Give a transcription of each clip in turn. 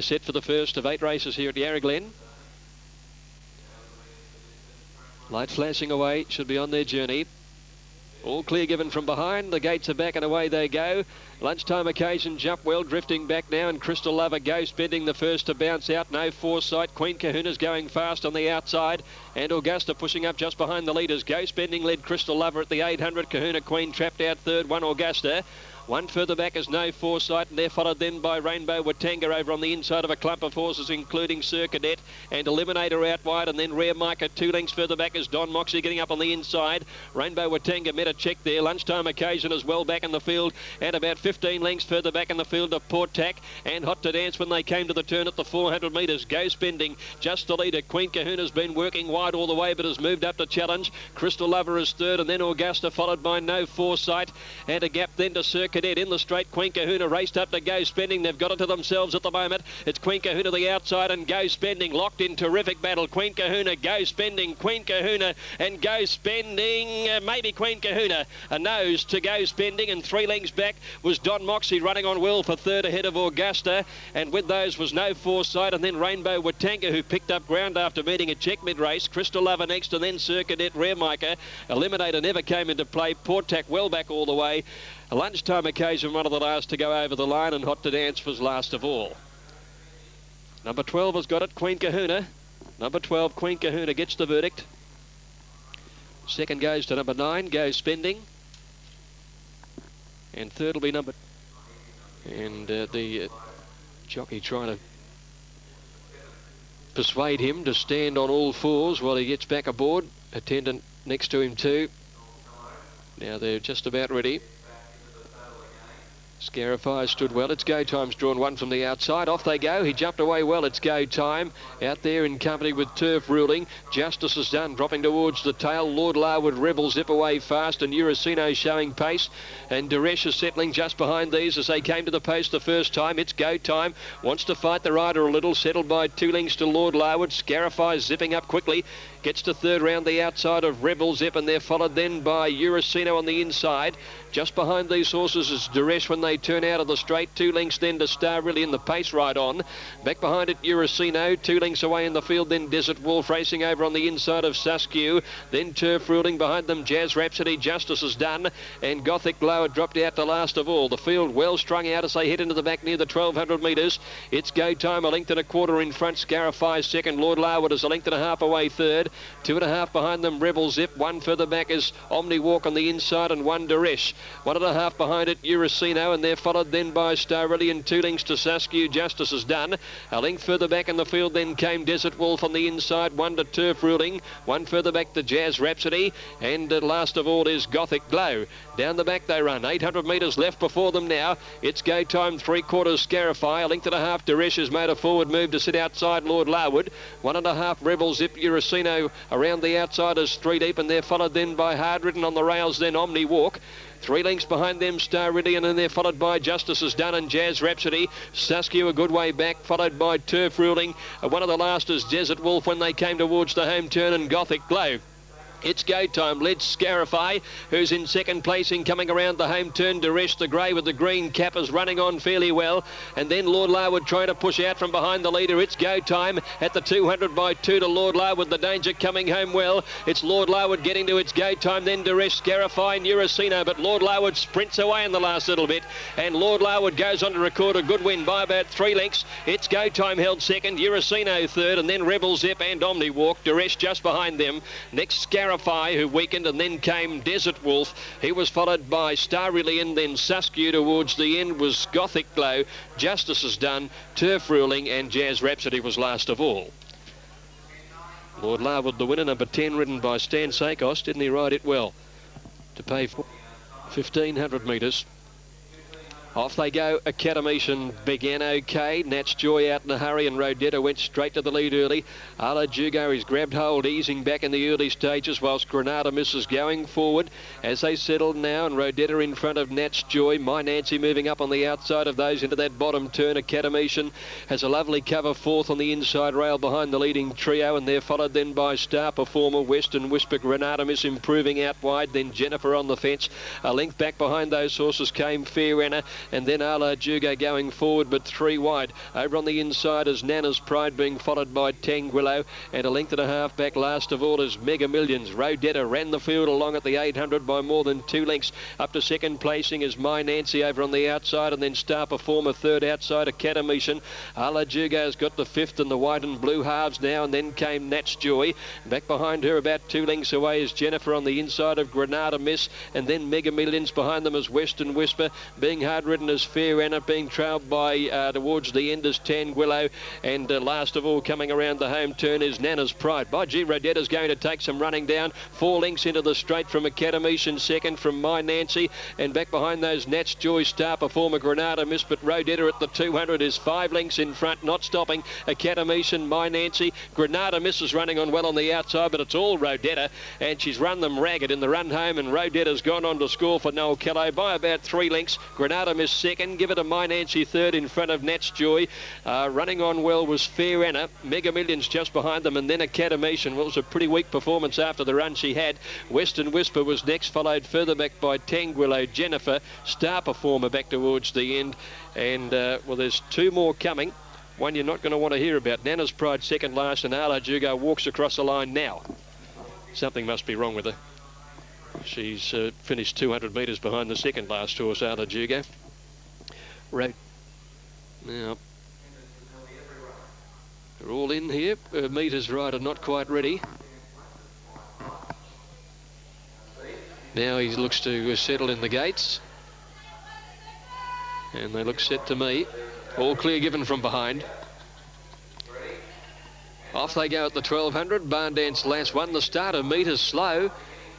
Set for the first of 8 races here at Yarra, Glen. Light flashing away, should be on their journey. All clear given from behind. The gates are back and away they go. Lunchtime occasion, Jump Well drifting back now, and Crystal Lover Ghost bending the first to bounce out. No Foresight. Queen Kahuna's going fast on the outside, and Augusta pushing up just behind the leaders. Ghost bending led Crystal Lover at the 800. Kahuna Queen trapped out third. 1 Augusta. One further back is No Foresight, and they're followed then by Rainbow Watanga over on the inside of a clump of horses, including Sir Cadet and Eliminator out wide, and then Rare Micah 2 lengths further back is Don Moxie getting up on the inside. Rainbow Watanga met a check there. Lunchtime occasion as well back in the field, and about 15 lengths further back in the field of Port Tack and Hot to Dance when they came to the turn at the 400 metres. Ghost bending just the leader. Queen Kahuna's been working wide all the way but has moved up to challenge. Crystal Lover is third, and then Augusta followed by No Foresight, and a gap then to Sir Cadet in the straight. Queen Kahuna raced up to Go Spending. They've got it to themselves at the moment. It's Queen Kahuna the outside and Go Spending locked in terrific battle. Queen Kahuna, Go Spending, Queen Kahuna and Go Spending. Maybe Queen Kahuna a nose to Go Spending, and 3 lengths back was Don Moxie running on well for third ahead of Augusta, and with those was No Foresight, and then Rainbow Watanga, who picked up ground after meeting a check mid-race. Crystal Lover next, and then Sir Cadet, Rare Micah. Eliminator never came into play. Port Tack well back all the way. A lunchtime occasion, one of the last to go over the line, and Hot to Dance was last of all. Number 12 has got it, Queen Kahuna. Number 12, Queen Kahuna gets the verdict. Second goes to number 9, Go Spending. And third will be number... And the jockey trying to persuade him to stand on all fours while he gets back aboard. Attendant next to him too. Now they're just about ready. Scarify stood well. It's Go Time's drawn one from the outside. Off they go. He jumped away well. It's Go Time out there in company with Turf Ruling. Justice is done, dropping towards the tail. Lord Larwood Rebel zip away fast, and Urasino showing pace, and Duresh is settling just behind these as they came to the post the first time. It's Go Time, wants to fight the rider a little, settled by 2 lengths to Lord Larwood. Scarify zipping up quickly, gets to third round the outside of Rebel Zip, and they're followed then by Urasino on the inside. Just behind these horses is Duresh when they turn out of the straight. 2 lengths then to Star Really in the pace right on. Back behind it, Urasino. 2 lengths away in the field, then Desert Wolf racing over on the inside of Suskew. Then Turf Ruling behind them. Jazz Rhapsody, Justice is done, and Gothic Glow had dropped out to last of all. The field well strung out as they head into the back near the 1200 metres. It's Go Time, a length and a quarter in front. Scarify second. Lord Larwood is a length and a half away third. 2.5 behind them, Rebel Zip. 1 further back is Omni Walk on the inside, and 1 Duresh. 1.5 behind it, Urasino, and they're followed then by Star Really, and 2 lengths to Suskew. Justice is done. A length further back in the field then came Desert Wolf on the inside. 1 to Turf Ruling. 1 further back to Jazz Rhapsody, and last of all is Gothic Glow. Down the back they run. 800 metres left before them now. It's Go Time, 3/4 Scarify. A length and a half. Duresh has made a forward move to sit outside Lord Larwood. 1.5 Rebel Zip. Urasino around the outside is 3 deep, and they're followed then by Hard Ridden on the rails, then Omni Walk. 3 lengths behind them, Star Really, and then they're followed by Justice is Done and Jazz Rhapsody. Suskew a good way back, followed by Turf Ruling. One of the last is Desert Wolf when they came towards the home turn, and Gothic Glow. It's Go Time, led Scarify, who's in second placing, coming around the home turn. Duresh, the grey with the green cap, is running on fairly well. And then Lord Larwood trying to push out from behind the leader. It's Go Time at the 200 by 2 to Lord Larwood. The danger coming home well. It's Lord Larwood getting to its Go Time, then Duresh, Scarify and Urasino. But Lord Larwood sprints away in the last little bit. And Lord Larwood goes on to record a good win by about 3 lengths. It's Go Time held second, Urasino third, and then Rebel Zip and Omni Walk. Duresh just behind them. Next, Scarify, who weakened, and then came Desert Wolf. He was followed by Star Really, and then Suskew towards the end was Gothic Glow. Justice is Done, Turf Ruling, and Jazz Rhapsody was last of all. Lord Larwood the winner, number 10, ridden by Stan Sakos. Didn't he ride it well? To pay for 1,500 metres. Off they go. Academician began okay. Nat's Joy out in a hurry, and Rodetta went straight to the lead early. Ala Jugo is grabbed hold, easing back in the early stages, whilst Granada misses going forward as they settle now, and Rodetta in front of Nat's Joy. My Nancy moving up on the outside of those into that bottom turn. Academician has a lovely cover fourth on the inside rail behind the leading trio, and they're followed then by Star Performer, Western Whisper. Granada Miss improving out wide, then Jennifer on the fence. A length back behind those horses came Fair Renner. and then Ala Juga going forward, but 3 wide. Over on the inside is Nana's Pride, being followed by Tanguillo, and a length and a half back. Last of all is Mega Millions. Rodetta ran the field along at the 800 by more than 2 lengths. Up to second placing is My Nancy over on the outside, and then Star Performer third outside, Academician. Ala Juga has got the fifth in the white and blue halves now, and then came Nat's Joy. Back behind her about 2 lengths away is Jennifer on the inside of Granada Miss, and then Mega Millions behind them is Western Whisper. Being hard ridden as Fair Anna, being trailed by towards the end is Tanguillo, and last of all coming around the home turn is Nana's Pride. By G, Rodetta's going to take some running down. 4 lengths into the straight from Academician, second from My Nancy, and back behind those Nat's Joy, Star Performer, Granada Miss, but Rodetta at the 200 is 5 lengths in front, not stopping. Academician, My Nancy, Granada Miss is running on well on the outside, but it's all Rodetta, and she's run them ragged in the run home, and Rodetta's gone on to score for Noel Kello by about 3 lengths. Granada Miss second, give it to My Nancy third in front of Nat's Joy. Running on well was Fair Anna, Mega Millions just behind them, and then Academician. Well, it was a pretty weak performance after the run she had. Western Whisper was next, followed further back by Tanguillo, Jennifer, Star Performer back towards the end, and well, there's 2 more coming. One you're not going to want to hear about. Nana's Pride second last, and Ala Juga walks across the line now. Something must be wrong with her. She's finished 200 metres behind the second last horse, Ala Juga. Right. Now, they're all in here. Metres right are not quite ready. Now he looks to settle in the gates. And they look set to me. All clear given from behind. Off they go at the 1200. Barn Dance Lass won the start. A metres slow,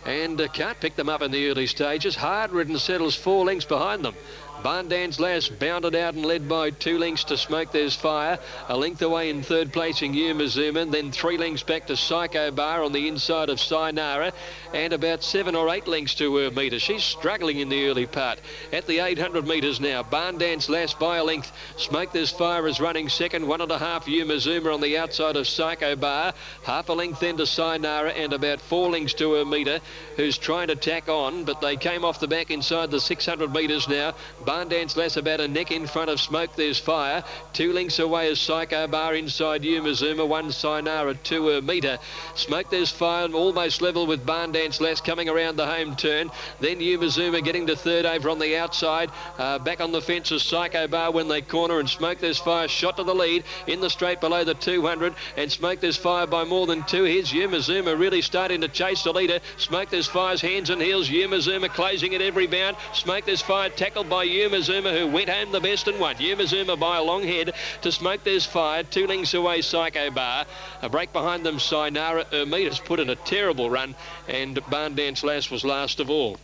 and can't pick them up in the early stages. Hard ridden settles 4 lengths behind them. Barn Dance Lass bounded out and led by 2 lengths to Smoke There's Fire. A length away in third placing Yuma Zuma, then 3 lengths back to Psycho Bar on the inside of Sinara, and about 7 or 8 lengths to her metre. She's struggling in the early part. At the 800 metres now, Barn Dance Lass by a length. Smoke There's Fire is running second, 1.5 Yuma Zuma on the outside of Psycho Bar. Half a length then to Sinara, and about 4 lengths to her metre, who's trying to tack on, but they came off the back inside the 600 metres now. Barn Dance Lass about a neck in front of Smoke There's Fire. 2 lengths away is Psycho Bar inside Yuma Zuma, 1 Sinara to her metre. Smoke There's Fire almost level with Barn Dance Lass coming around the home turn. Then Yuma Zuma getting to third over on the outside. Back on the fence is Psycho Bar when they corner, and Smoke There's Fire shot to the lead in the straight below the 200, and Smoke There's Fire by more than 2. Here's Yuma Zuma really starting to chase the leader. Smoke There's Fire's hands and heels. Yuma Zuma closing at every bound. Smoke There's Fire tackled by Yuma Zuma, who went home the best and won. Yuma Zuma by a long head to Smoke There's Fire. 2 lengths away Psycho Bar. A break behind them Sinara. Hermita's put in a terrible run, and Barn Dance Lass was last of all.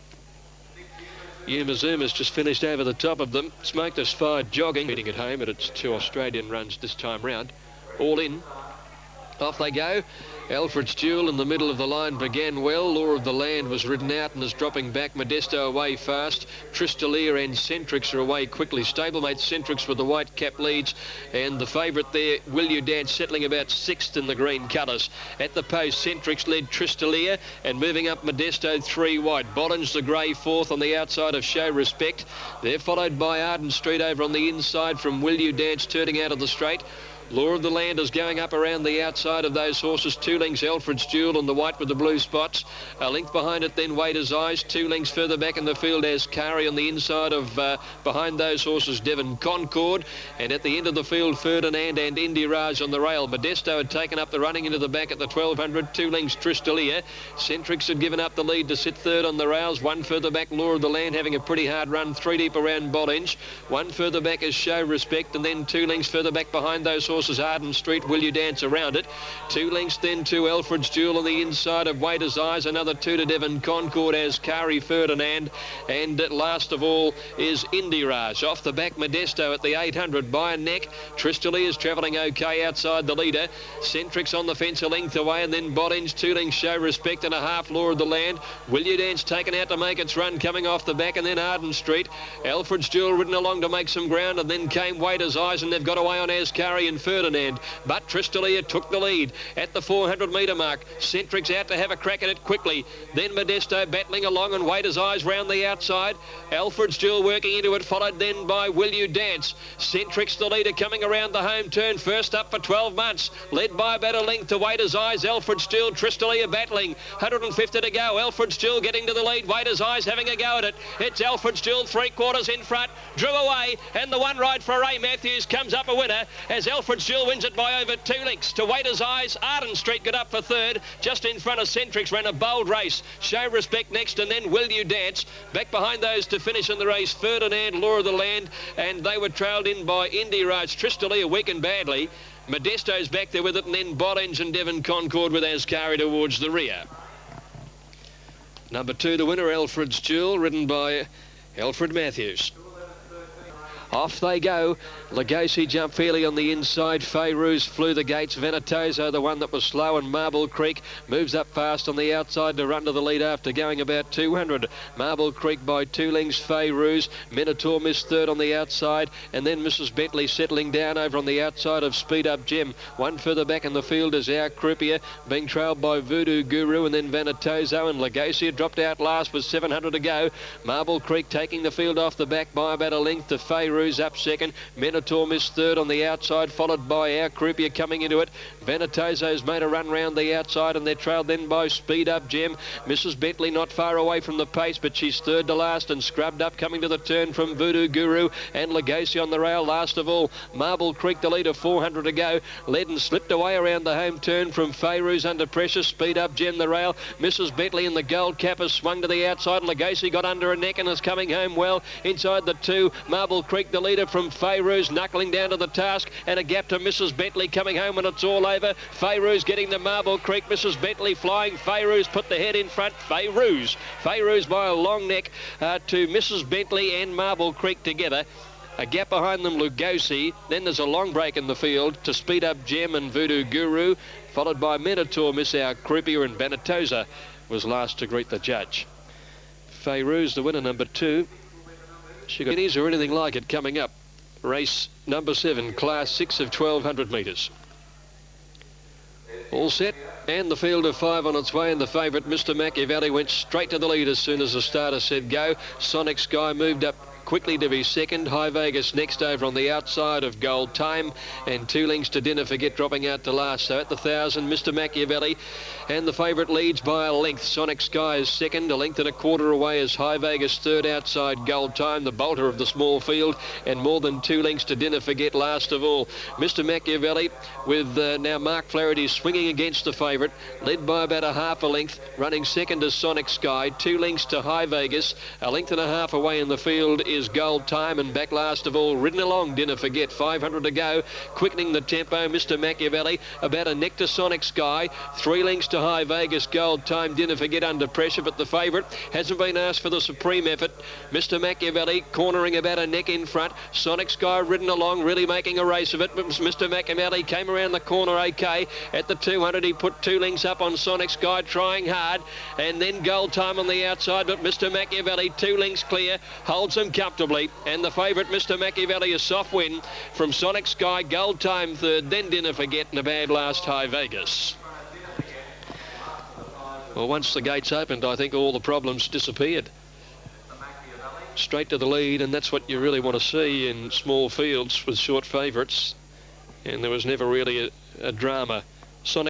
Yuma Zuma's just finished over the top of them. Smoke There's Fire jogging, meeting at home, and it's 2 Australian runs this time round. All in. Off they go. Alfred's Duel in the middle of the line began well. Law of the Land was ridden out and is dropping back. Modesto away fast. Tristalia and Centrix are away quickly. Stablemate Centrix with the white cap leads, and the favourite there, Will You Dance, settling about 6th in the green colours. At the post, Centrix led Tristalia, and moving up Modesto 3 wide. Bollins the grey 4th on the outside of Show Respect. They're followed by Arden Street over on the inside from Will You Dance, turning out of the straight. Law of the Land is going up around the outside of those horses. 2 lengths Alfred's Duel on the white with the blue spots. A length behind it then Wader's Eyes. 2 lengths further back in the field as Kari on the inside of behind those horses Devon Concord. And at the end of the field Ferdinand and Indy Raj on the rail. Modesto had taken up the running into the back at the 1200. 2 lengths Tristalia. Centrix had given up the lead to sit third on the rails. 1 further back Law of the Land having a pretty hard run. 3 deep around Bollenge. 1 further back is Show Respect, and then 2 lengths further back behind those horses Arden Street. Will You Dance around it. 2 lengths then to Alfred's Duel on the inside of Wader's Eyes. Another 2 to Devon Concord as Kari Ferdinand, and last of all is Indy Raj. Off the back Modesto at the 800 by a neck. Tristalia is travelling okay outside the leader. Centrix on the fence a length away, and then Bollenge 2 lengths Show Respect and a half Law of the Land. Will You Dance taken out to make its run coming off the back, and then Arden Street. Alfred's Duel ridden along to make some ground, and then came Wader's Eyes, and they've got away on Ascari and Ferdinand, but Tristalia took the lead at the 400 metre mark. Centric's out to have a crack at it quickly. Then Modesto battling along, and Waiter's Eyes round the outside. Alfred's Jewel working into it, followed then by Will You Dance. Centric's the leader coming around the home turn, first up for 12 months, led by about a length to Waiter's Eyes. Alfred's Jewel, Tristalia battling, 150 to go. Alfred's Jewel getting to the lead, Waiter's Eyes having a go at it. It's Alfred's Jewel, 3/4 in front, drew away, and the one ride for Ray Matthews comes up a winner as Alfred's Jewel wins it by over 2 lengths to Waiter's Eyes. Arden Street got up for third, just in front of Centric's, ran a bold race. Show Respect next, and then Will You Dance. Back behind those to finish in the race, Ferdinand, Law of the Land, and they were trailed in by Indy Rides. Tristalia weakened badly. Modesto's back there with it, and then Bollenge and Devon Concord with Ascari towards the rear. Number 2, the winner, Alfred's Jewel, ridden by Alfred Matthews. Off they go. Legacy jumped fairly on the inside. Fayrouz flew the gates. Venatoso, the one that was slow, and Marble Creek moves up fast on the outside to run to the lead after going about 200. Marble Creek by 2 lengths. Fayrouz. Minotaur missed third on the outside, and then Mrs. Bentley settling down over on the outside of Speed Up Gem. One further back in the field is Our Croupier, being trailed by Voodoo Guru, and then Venatoso, and Legacy dropped out last with 700 to go. Marble Creek taking the field off the back by about a length to Fayrouz up second. Minotaur missed third on the outside, followed by Our Croupier coming into it. Venatoso's made a run round the outside, and they're trailed then by Speed Up Gem. Mrs. Bentley not far away from the pace, but she's third to last and scrubbed up coming to the turn from Voodoo Guru, and Legacy on the rail last of all. Marble Creek the leader, 400 to go. Led and slipped away around the home turn from Fayrouz under pressure. Speed Up Gem the rail. Mrs. Bentley in the gold cap has swung to the outside. Legacy got under a neck and is coming home well inside the 2. Marble Creek the leader from Fayrouz, knuckling down to the task, and a gap to Mrs. Bentley coming home when it's all over. Fayrouz getting the Marble Creek. Mrs. Bentley flying. Fayrouz put the head in front. Fayrouz by a long neck to Mrs. Bentley and Marble Creek together. A gap behind them, Lugosi. Then there's a long break in the field to Speed Up Gem and Voodoo Guru, followed by Minotaur, Miss Our Croupier, and Benatosa was last to greet the judge. Fayrouz, the winner, number 2. She got guineas or anything like it coming up. Race number 7, class 6 of 1200 metres. All set, and the field of 5 on its way, and the favourite, Mr. Machiavelli, went straight to the lead as soon as the starter said go. Sonic Sky moved up quickly to be second. High Vegas next over on the outside of Gold Time, and 2 lengths to Dinner Forget dropping out to last. So at the 1,000, Mr. Machiavelli, and the favourite leads by a length. Sonic Sky is second, a length and a quarter away is High Vegas third outside Gold Time, the bolter of the small field, and more than 2 lengths to Dinner Forget last of all. Mr. Machiavelli with now Mark Flaherty swinging against the favourite, led by about a half a length. Running second is Sonic Sky, 2 lengths to High Vegas, a length and a half away in the field is Gold Time, and back last of all, ridden along Dinner Forget, 500 to go, quickening the tempo, Mr. Machiavelli, about a neck to Sonic Sky, 3 lengths to High Vegas, Gold Time, Dinner Forget under pressure, but the favourite hasn't been asked for the supreme effort. Mr. Machiavelli cornering about a neck in front, Sonic Sky ridden along, really making a race of it, but Mr. Machiavelli came around the corner okay. At the 200, he put 2 lengths up on Sonic Sky, trying hard, and then Gold Time on the outside, but Mr. Machiavelli 2 lengths clear, holds him comfortably, and the favourite, Mr. Machiavelli, a soft win from Sonic Sky, Gold Time third, then Dinner Forget, and a bad last, High Vegas. Well, once the gates opened, I think all the problems disappeared. Straight to the lead, and that's what you really want to see in small fields with short favourites, and there was never really a drama. Sonic